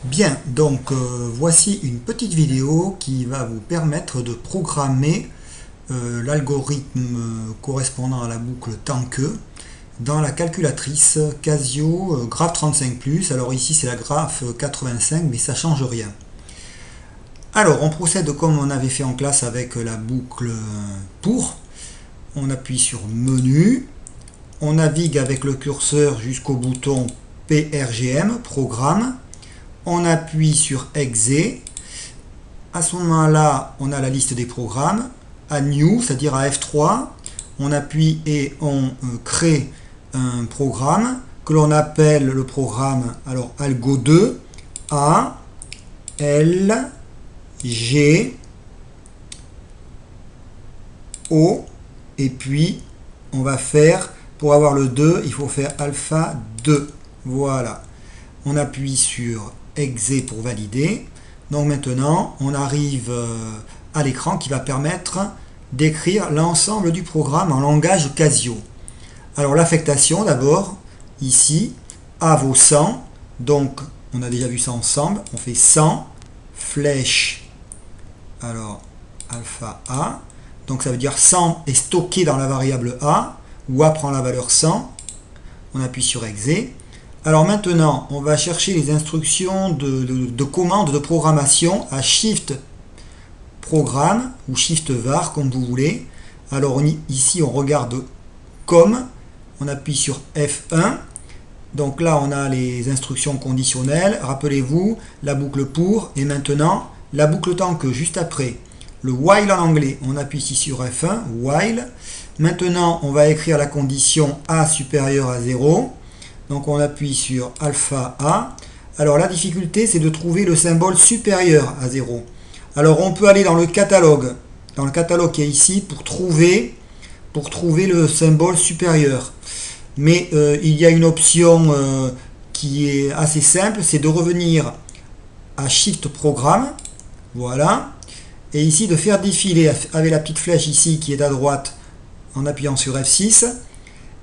Bien, donc voici une petite vidéo qui va vous permettre de programmer l'algorithme correspondant à la boucle tant que dans la calculatrice Casio Graph 35+. Alors ici c'est la Graph 85, mais ça change rien. Alors on procède comme on avait fait en classe avec la boucle pour. On appuie sur menu, on navigue avec le curseur jusqu'au bouton PRGM, programme. On appuie sur Exe. À ce moment-là, on a la liste des programmes. À New, c'est-à-dire à F3, on appuie et on crée un programme que l'on appelle le programme Algo 2 A L G O, et puis on va faire, pour avoir le 2, il faut faire alpha 2. Voilà. On appuie sur Exe pour valider. Donc maintenant, on arrive à l'écran qui va permettre d'écrire l'ensemble du programme en langage Casio. Alors l'affectation d'abord, ici, A vaut 100. Donc on a déjà vu ça ensemble. On fait 100, flèche, alors alpha A. Donc ça veut dire 100 est stocké dans la variable A, où A prend la valeur 100. On appuie sur Exe. Alors maintenant, on va chercher les instructions de commande de programmation à Shift Programme ou Shift Var, comme vous voulez. Alors ici, on regarde comme, on appuie sur F1. Donc là, on a les instructions conditionnelles. Rappelez-vous, la boucle pour, et maintenant, la boucle tant que, juste après. Le while en anglais, on appuie ici sur F1, while. Maintenant, on va écrire la condition A supérieure à 0. Donc on appuie sur alpha A. Alors la difficulté, c'est de trouver le symbole supérieur à 0. Alors on peut aller dans le catalogue qui est ici pour trouver le symbole supérieur. Mais il y a une option qui est assez simple, c'est de revenir à Shift Programme. Voilà. Et ici de faire défiler avec la petite flèche ici qui est à droite en appuyant sur F6.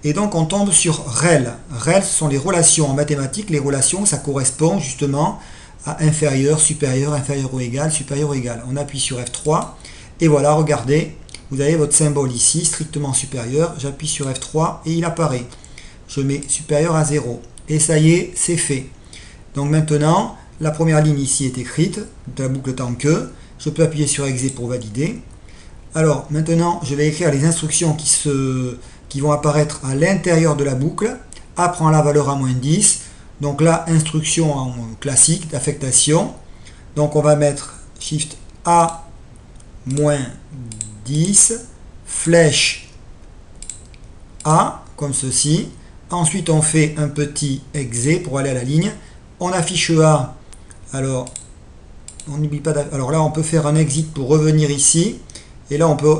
Et donc on tombe sur rel. Rel, ce sont les relations en mathématiques. Les relations, ça correspond justement à inférieur, supérieur, inférieur ou égal, supérieur ou égal. On appuie sur F3 et voilà, regardez, vous avez votre symbole ici, strictement supérieur. J'appuie sur F3 et il apparaît. Je mets supérieur à 0. Et ça y est, c'est fait. Donc maintenant, la première ligne ici est écrite, de la boucle tant que. Je peux appuyer sur Exe pour valider. Alors maintenant, je vais écrire les instructions qui vont apparaître à l'intérieur de la boucle. A prend la valeur à moins 10. Donc là, instruction en classique d'affectation. Donc on va mettre Shift A moins 10, flèche A, comme ceci. Ensuite, on fait un petit Exe pour aller à la ligne. On affiche A. Alors, on n'oublie pas. Alors là, on peut faire un exit pour revenir ici. Et là, on peut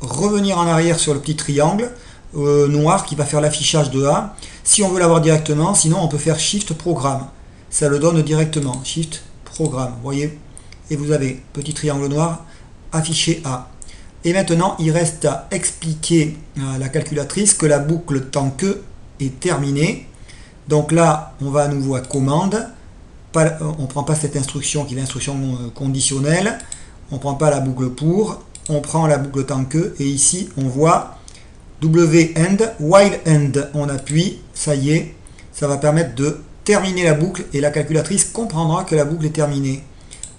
revenir en arrière sur le petit triangle noir qui va faire l'affichage de A. Si on veut l'avoir directement, sinon on peut faire Shift Programme. Ça le donne directement. Shift Programme. Vous voyez? Et vous avez petit triangle noir affiché A. Et maintenant, il reste à expliquer à la calculatrice que la boucle tant que est terminée. Donc là, on va à nouveau à commande. On ne prend pas cette instruction qui est l'instruction conditionnelle. On ne prend pas la boucle pour. On prend la boucle tant que. Et ici, on voit W end, while end. On appuie. Ça y est. Ça va permettre de terminer la boucle. Et la calculatrice comprendra que la boucle est terminée.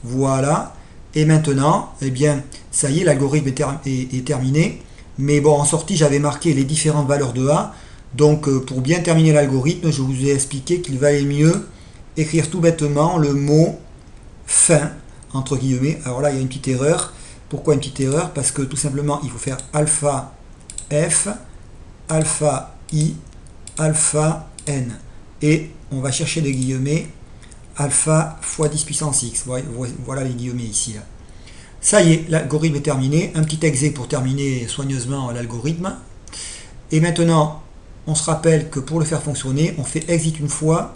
Voilà. Et maintenant, eh bien, ça y est, l'algorithme est terminé. Mais bon, en sortie, j'avais marqué les différentes valeurs de A. Donc, pour bien terminer l'algorithme, je vous ai expliqué qu'il valait mieux écrire tout bêtement le mot fin, entre guillemets. Alors là, il y a une petite erreur. Pourquoi une petite erreur? Parce que tout simplement, il faut faire alpha F, alpha I, alpha N. Et on va chercher les guillemets alpha fois 10 puissance x. Voilà les guillemets ici. Là. Ça y est, l'algorithme est terminé. Un petit exe pour terminer soigneusement l'algorithme. Et maintenant, on se rappelle que pour le faire fonctionner, on fait exit une fois,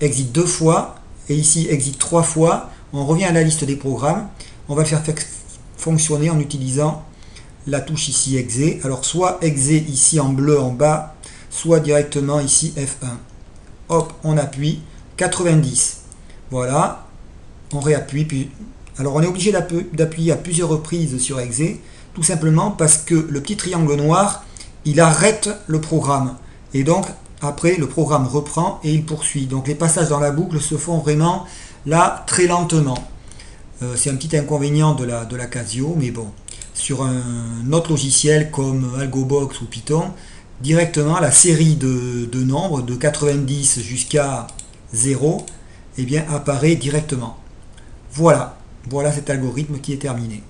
exit deux fois, et ici exit trois fois. On revient à la liste des programmes. On va le faire fonctionner en utilisant la touche ici Exe. Alors soit Exe ici en bleu en bas, soit directement ici F1. Hop, on appuie. 90. Voilà, on réappuie, puis... Alors on est obligé d'appuyer à plusieurs reprises sur Exe, tout simplement parce que le petit triangle noir, il arrête le programme. Et donc, après, le programme reprend et il poursuit. Donc les passages dans la boucle se font vraiment là très lentement. C'est un petit inconvénient de la Casio, mais bon. Sur un autre logiciel comme Algobox ou Python, directement la série de nombres de 90 jusqu'à 0 eh bien, apparaît directement. Voilà cet algorithme qui est terminé.